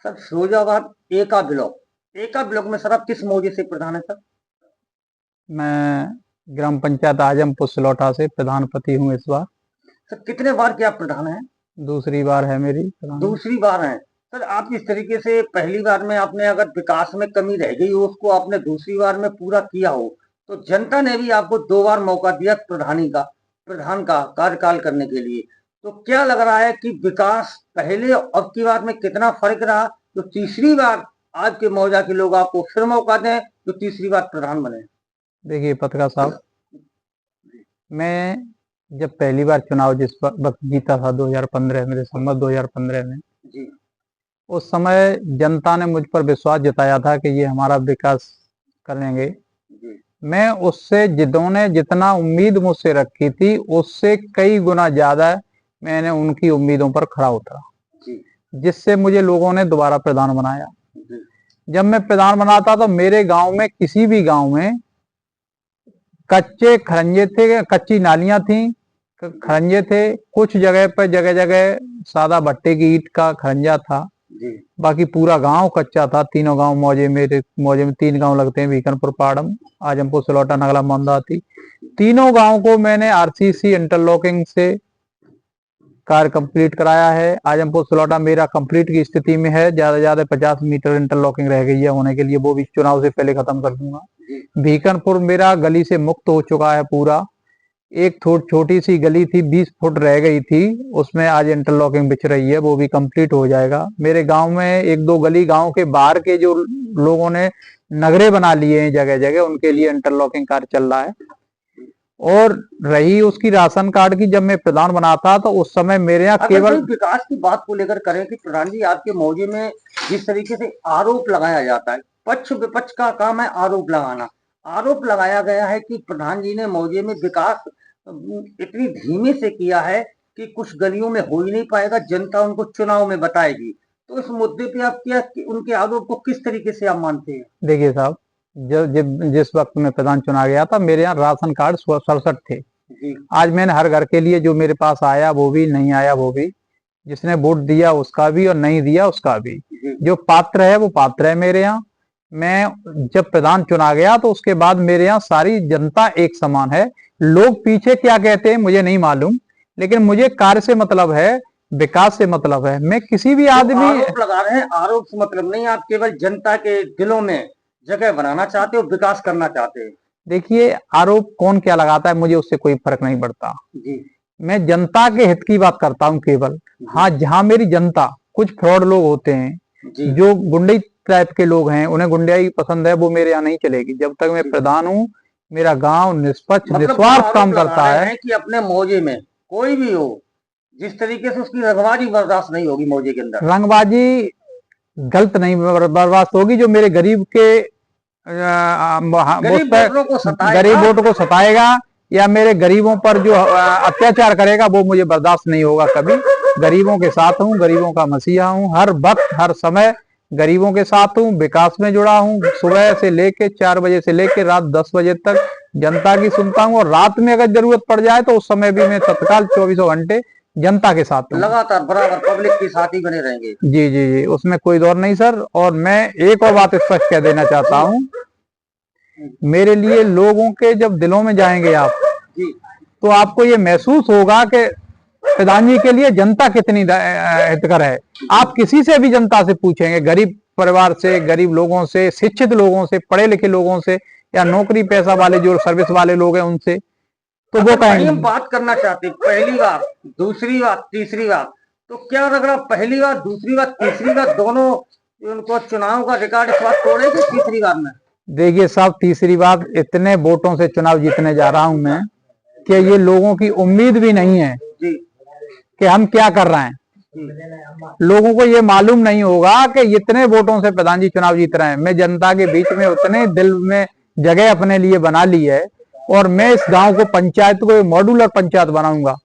Sir Firozabad एका block में sir आप किस मौजे से प्रधान है सर? मैं ग्राम पंचायत आजमपुर सिलौटा से प्रधानपति हूँ इस बार। सर कितने बार के आप प्रधान हैं? दूसरी बार है मेरी प्रधान। दूसरी बार हैं। सर आप इस तरीके से पहली बार में आपने अगर विकास में कमी रह गई हो उसको आपने दूसरी बार में पूरा किया हो, तो जनता ने भी आपको 2 बार मौका दिया प्रधान का कार्यकाल करने के लिए। तो क्या लग रहा है कि विकास पहले और अब की बार में कितना फर्क रहा, तो तीसरी बार आज के मौजा के लोग आपको फिर मौका दें तो तीसरी बार प्रधान बने? देखिए पत्रकार साहब, मैं जब पहली बार चुनाव जिस वक्त जीता था 2015 में, दिसंबर 2015 में जी। उस समय जनता ने मुझ पर विश्वास जताया था कि ये हमारा विकास करेंगे। जी। मैं उससे जिन्होंने जितना उम्मीद मुझसे रखी थी उससे कई गुना ज्यादा मैंने उनकी उम्मीदों पर खरा उतरा, जिससे मुझे लोगों ने दोबारा प्रधान बनाया। जब मैं प्रधान बना था तो मेरे गांव में, किसी भी गांव में कच्चे खरंजे थे, कच्ची नालियां थी, खरंजे थे। कुछ जगह पर जगह जगह सादा भट्टे की ईंट का खरंजा था। बाकी पूरा गांव कच्चा था। तीनों गांव मौजे में 3 गांव लगते हैं, बीकनपुर, पाड़म, आजमपुर, सिलौटा, नगला, मोमदाती। तीनों गांव को मैंने आरसीसी इंटरलॉकिंग से कार्य कंप्लीट कराया है। आजमपुर सिलौटा मेरा कंप्लीट की स्थिति में है। ज्यादा से ज्यादा 50 मीटर इंटरलॉकिंग रह गई है होने के लिए, वो भी चुनाव से पहले खत्म कर दूंगा। बीकनपुर मेरा गली से मुक्त हो चुका है पूरा। एक छोटी सी गली थी, 20 फुट रह गई थी, उसमें आज इंटरलॉकिंग बिछ रही है, वो भी कंप्लीट हो जाएगा। मेरे गांव में 1-2 गली गांव के बाहर के जो लोगों ने नगरे बना लिए हैं जगह जगह, उनके लिए इंटरलॉकिंग कार्य चल रहा है। और रही उसकी राशन कार्ड की, जब मैं प्रधान बना था तो उस समय मेरे यहाँ केवल विकास की बात को लेकर करें कि प्रधान जी आपके मौजे में जिस तरीके से आरोप लगाया जाता है, पक्ष विपक्ष का काम है आरोप लगाना। आरोप लगाया गया है कि प्रधान जी ने मौजे में विकास इतनी धीमे से किया है कि कुछ गलियों में हो ही नहीं पाएगा, जनता उनको चुनाव में बताएगी। तो इस मुद्दे पे आप क्या उनके आरोप को किस तरीके से आप मानते हैं? देखिए साहब, जिस वक्त में प्रधान चुना गया था मेरे यहाँ राशन कार्ड 67 थे। आज मैंने हर घर के लिए जो मेरे पास आया वो भी, नहीं आया वो भी, जिसने वोट दिया उसका भी और नहीं दिया उसका भी, जो पात्र है वो पात्र है मेरे यहाँ। मैं जब प्रधान चुना गया तो उसके बाद मेरे यहाँ सारी जनता एक समान है। लोग पीछे क्या कहते हैं मुझे नहीं मालूम, लेकिन मुझे कार्य से मतलब है, विकास से मतलब है। मैं किसी भी आदमी आरोप लगा रहे हैं, आरोप से मतलब नहीं, आप केवल जनता के दिलों में जगह बनाना चाहते हो, विकास करना चाहते हैं। देखिए, आरोप कौन क्या लगाता है मुझे उससे कोई फर्क नहीं पड़ता जी। मैं जनता के हित की बात करता हूँ केवल। हाँ, जहाँ मेरी जनता, कुछ फ्रॉड लोग होते हैं जो गुंडई टाइप के लोग हैं, उन्हें गुंडाई पसंद है, वो मेरे यहाँ नहीं चलेगी। जब तक मैं प्रधान हूँ मेरा गांव निष्पक्ष निस्वार्थ काम करता है कि अपने मौजे में कोई भी हो, जिस तरीके से उसकी रंगबाजी बर्दाश्त नहीं होगी मौजे के अंदर। रंगबाजी गलत नहीं बर्दाश्त होगी। जो मेरे गरीब के गरीब वोटों को सताएगा या मेरे गरीबों पर जो अत्याचार करेगा वो मुझे बर्दाश्त नहीं होगा कभी। गरीबों के साथ हूँ, गरीबों का मसीहा हूँ, हर वक्त हर समय गरीबों के साथ हूँ, विकास में जुड़ा हूँ। सुबह से लेके 4 बजे से लेके रात 10 बजे तक जनता की सुनता हूँ, और रात में अगर जरूरत पड़ जाए तो उस समय भी मैं तत्काल 24 घंटे जनता के साथ हूँ, लगातार बराबर पब्लिक के साथ ही बने रहेंगे। जी जी जी, उसमें कोई दौर नहीं सर। और मैं एक और बात स्पष्ट कह देना चाहता हूँ, मेरे लिए लोगों के जब दिलों में जाएंगे आप तो आपको ये महसूस होगा कि प्रधान जी के लिए जनता कितनी हितकर है। आप किसी से भी जनता से पूछेंगे, गरीब परिवार से, गरीब लोगों से, शिक्षित लोगों से, पढ़े लिखे लोगों से, या नौकरी पैसा वाले जो सर्विस वाले लोग हैं उनसे, तो वो कहेंगे। हम बात करना चाहते हैं पहली बार, दूसरी बार, तीसरी बार, तो क्या लग रहा पहली बार, दूसरी बार, तीसरी बार दोनों उनको चुनाव का रिकॉर्ड इस बार तोड़ेगी तीसरी बार में? देखिए साहब, तीसरी बार इतने वोटों से चुनाव जीतने जा रहा हूं मैं कि ये लोगों की उम्मीद भी नहीं है कि हम क्या कर रहे हैं। लोगों को ये मालूम नहीं होगा कि इतने वोटों से प्रधान जी चुनाव जीत रहे हैं। मैं जनता के बीच में उतने दिल में जगह अपने लिए बना ली है, और मैं इस गांव को, पंचायत को मॉड्यूलर पंचायत बनाऊंगा।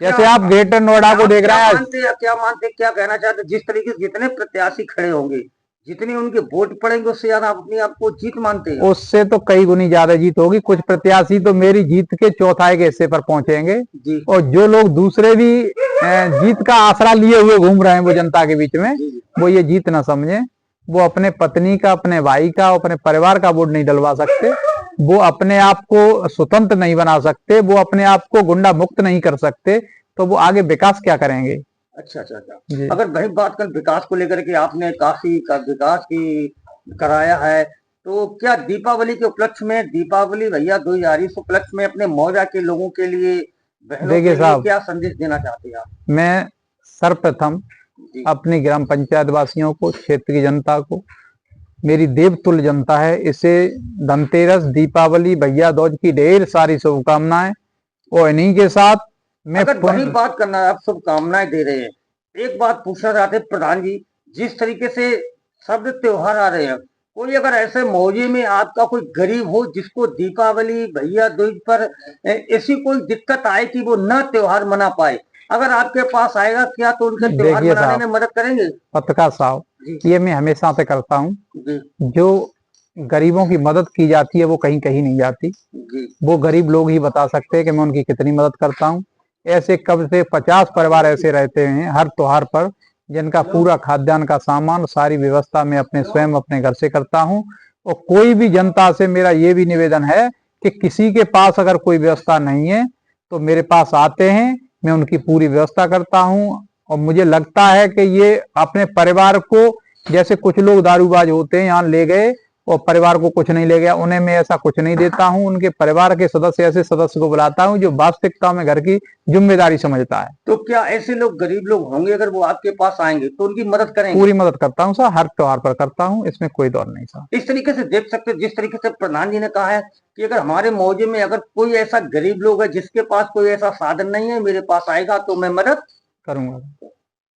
जैसे आप ग्रेटर नोएडा को देख रहे हैं। क्या कहना चाहते, जिस तरीके से जितने प्रत्याशी खड़े होंगे जितनी उनके वोट पड़ेंगे उससे ज्यादा आप अपने आप को जीत मानते हैं? उससे तो कई गुनी ज्यादा जीत होगी। कुछ प्रत्याशी तो मेरी जीत के चौथाई के हिस्से पर पहुंचेंगे, जी और जो लोग दूसरे भी जीत का आसरा लिए हुए घूम रहे हैं वो जनता के बीच में, जी जी वो ये जीत ना समझे। वो अपने पत्नी का, अपने भाई का, अपने परिवार का वोट नहीं डलवा सकते, वो अपने आप को स्वतंत्र नहीं बना सकते, वो अपने आप को गुंडा मुक्त नहीं कर सकते, तो वो आगे विकास क्या करेंगे? अच्छा अच्छा अच्छा। जी। अगर वही बात कर विकास को लेकर के, आपने काफी का विकास की कराया है, तो क्या दीपावली के उपलक्ष्य में, दीपावली भैया 2020 उपलक्ष्य में अपने मौजा के लोगों के लिए, बहनों देखिए के लिए साहब, क्या संदेश देना चाहते हैं आप? मैं सर्वप्रथम जी अपनी ग्राम पंचायत वासियों को, क्षेत्र की जनता को, मेरी देवतुल्य जनता है, इसे धनतेरस, दीपावली, भैया दूज की ढेर सारी शुभकामनाएं। और इन्हीं के साथ मैं अगर वही बात करना है, आप शुभकामनाएं दे रहे हैं, एक बात पूछना चाहते हैं प्रधान जी, जिस तरीके से शब्द त्योहार आ रहे हैं, कोई अगर ऐसे मौजे में आपका कोई गरीब हो जिसको दीपावली भैया दूज पर ऐसी कोई दिक्कत आए कि वो न त्योहार मना पाए, अगर आपके पास आएगा, क्या तो उनके त्योहार देखिए मनाने में साहब, मदद करेंगे? पत्रकार साहब, जी ये मैं हमेशा से करता हूँ। जी जो गरीबों की मदद की जाती है वो कहीं कहीं नहीं जाती, जी वो गरीब लोग ही बता सकते हैं कि मैं उनकी कितनी मदद करता हूँ। ऐसे कब से 50 परिवार ऐसे रहते हैं हर त्योहार पर, जिनका पूरा खाद्यान्न का सामान, सारी व्यवस्था मैं अपने स्वयं अपने घर से करता हूँ। और कोई भी जनता से मेरा ये भी निवेदन है कि किसी के पास अगर कोई व्यवस्था नहीं है तो मेरे पास आते हैं, मैं उनकी पूरी व्यवस्था करता हूँ। और मुझे लगता है कि ये अपने परिवार को, जैसे कुछ लोग दारूबाज होते हैं, यहाँ ले गए और परिवार को कुछ नहीं ले गया, उन्हें मैं ऐसा कुछ नहीं देता हूँ। उनके परिवार के सदस्य, ऐसे सदस्य को बुलाता हूँ जो वास्तविकता में घर की जिम्मेदारी समझता है। तो क्या ऐसे लोग, गरीब लोग होंगे, अगर वो आपके पास आएंगे तो उनकी मदद करेंगे? पूरी मदद करता हूँ सर, हर त्योहार पर करता हूँ, इसमें कोई दौर नहीं सर। इस तरीके से देख सकते हैं, जिस तरीके से प्रधान जी ने कहा है कि अगर हमारे मौजे में अगर कोई ऐसा गरीब लोग है जिसके पास कोई ऐसा साधन नहीं है, मेरे पास आएगा तो मैं मदद करूंगा।